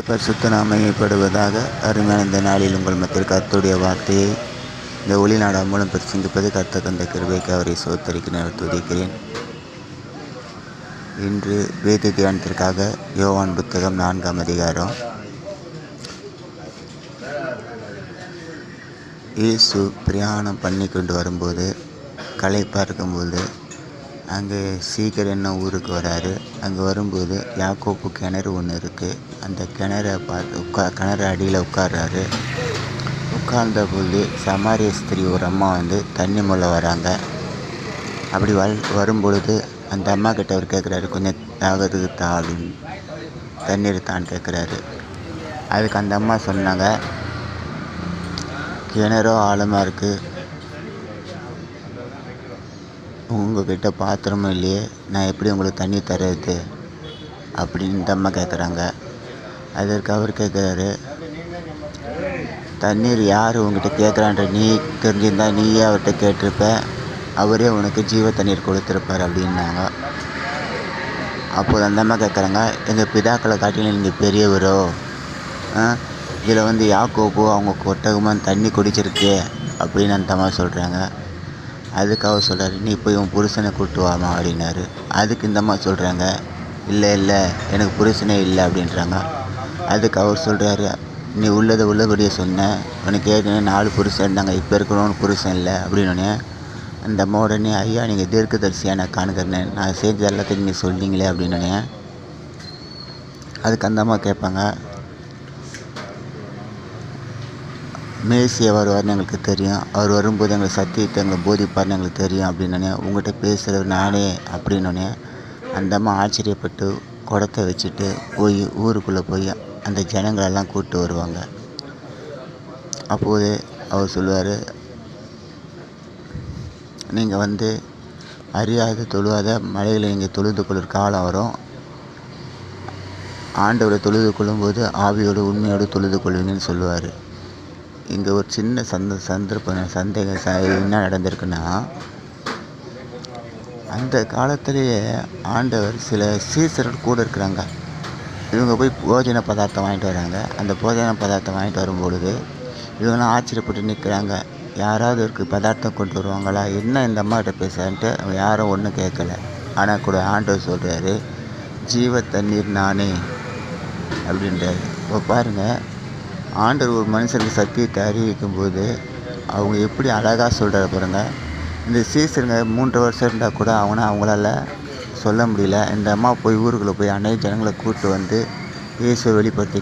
பரிசுத்த நாமப்படுவதாக. அருமையான இந்த நாளில் உங்கள் மத்தியில் கர்த்தருடைய வார்த்தையை இந்த ஒளிநாடா மூலம் பிரசங்கிப்பது கர்த்தர் தந்த கிருபைக்கு அவரை சோத்தரிக்கிறேன், துதிக்கிறேன். இன்று வேத தியானத்திற்காக யோவான் புத்தகம் 4ஆம் அதிகாரம். இயேசு பிரயாணம் பண்ணி கொண்டு வரும்போது களைப்பாக இருக்கும்போது அங்கே சீக்கிரம் என்ன ஊருக்கு வராரு. அங்கே வரும்போது யாக்கோப்பு கிணறு ஒன்று இருக்குது. அந்த கிணறை பார்த்து கிணறு அடியில் உட்கார்றாரு. உட்கார்ந்த போது சமாரிய ஸ்திரீ ஒரு அம்மா தண்ணி முள்ள வராங்க. அப்படி வரும்பொழுது அந்த அம்மா கிட்ட அவர் கேட்குறாரு, கொஞ்சம் தாகத்துக்கு தாளும் தண்ணீர் தான் கேட்குறாரு. அதுக்கு அந்த அம்மா சொன்னாங்க, கிணறோ ஆழமாக இருக்குது, உங்கள்கிட்ட பாத்திரமும் இல்லையே, நான் எப்படி உங்களுக்கு தண்ணி தர்றது அப்படின்னு இந்த அம்மா கேட்குறாங்க. அதற்கு அவர் கேட்குறாரு, தண்ணீர் யார் உங்ககிட்ட கேட்குறான்ற நீ தெரிஞ்சிருந்தா நீயே அவர்கிட்ட கேட்டிருப்ப, அவரே உனக்கு ஜீவ தண்ணீர் கொடுத்துருப்பார் அப்படின்னாங்க. அப்போது அந்த அம்மா கேட்குறாங்க, எங்கள் பிதாக்களை காட்டிலும் நீங்கள் பெரியவரோ, இதில் யாக்கோபோ அவங்க ஒட்டகமாக தண்ணி குடிச்சிருக்கு அப்படின்னு அந்த அம்மா சொல்கிறாங்க. அதுக்கு அவர் சொல்கிறாரு, நீ போய் உன் புருஷனை கூப்பிட்டு வாமா அப்படின்னாரு. அதுக்கு இந்த அம்மா சொல்கிறாங்க, இல்லை எனக்கு புருஷனே இல்லை அப்படின்றாங்க. அதுக்கு அவர் சொல்கிறாரு, நீ உள்ளபடியே சொன்ன, உனக்கு ஏற்கனவே 4 புருஷன் இருந்தாங்க, இப்போ இருக்கிறவனுக்கு புருஷன் இல்லை அப்படின்னோடனே அந்த அம்மா உடனே, ஐயா நீங்கள் தீர்க்கதரிசியாக நான் காணுகிறேன், நான் செஞ்ச எல்லாத்தையும் நீங்கள் சொன்னீங்களே அப்படின்னோடனே அதுக்கு அந்த அம்மா கேட்பாங்க, மேசியா வருவார்னு எங்களுக்கு தெரியும், அவர் வரும்போது எங்களுக்கு சத்தியத்தை எங்களை போதிப்பார்னு எங்களுக்கு தெரியும் அப்படின்னோடனே உங்கள்கிட்ட பேசுகிறவர் நானே அப்படின்னோடனே அந்த அம்மா ஆச்சரியப்பட்டு குடத்தை வச்சுட்டு போய் ஊருக்குள்ளே போய் அந்த ஜனங்களெல்லாம் கூப்பிட்டு வருவாங்க. அப்போது அவர் சொல்லுவார், நீங்கள் அறியாத தொழுவாத மலையில் நீங்கள் தொழுது கொள்ளுற காலம் வரும், ஆண்டவரை தொழுது கொள்ளும்போது ஆவியோடு உண்மையோடு தொழுது கொள்வீங்கன்னு சொல்லுவார். இங்கே ஒரு சின்ன சந்தேகம் என்ன நடந்திருக்குன்னா, அந்த காலத்திலேயே ஆண்டவர் சில சீசர்கள் கூட இருக்கிறாங்க. இவங்க போய் போஜன பதார்த்தம் வாங்கிட்டு வராங்க. அந்த போஜன பதார்த்தம் வாங்கிட்டு வரும்பொழுது இவங்களாம் ஆச்சரியப்பட்டு நிற்கிறாங்க. யாராவது ஒரு பதார்த்தம் கொண்டு வருவாங்களா, என்ன இந்த அம்மாக்கிட்ட பேசுகிறான்ட்டு யாரும் ஒன்றும் கேட்கல. ஆனால் கூட ஆண்டவர் சொல்கிறாரு, ஜீவ தண்ணீர் நானே அப்படின்றாரு. இப்போ பாருங்கள், ஆண்டவர் ஒரு மனுஷனுக்கு சத்தியத்தை அறிவிக்கும்போது அவங்க எப்படி அழகாக சொல்கிறாரு பாருங்கள். இந்த சீசருங்க 3 வருஷம் இருந்தால் கூட அவங்களால சொல்ல முடியல. இந்த அம்மா போய் ஊருக்குள்ளே போய் அநேக ஜனங்களை கூப்பிட்டு இயேசுவை வெளிப்படுத்தி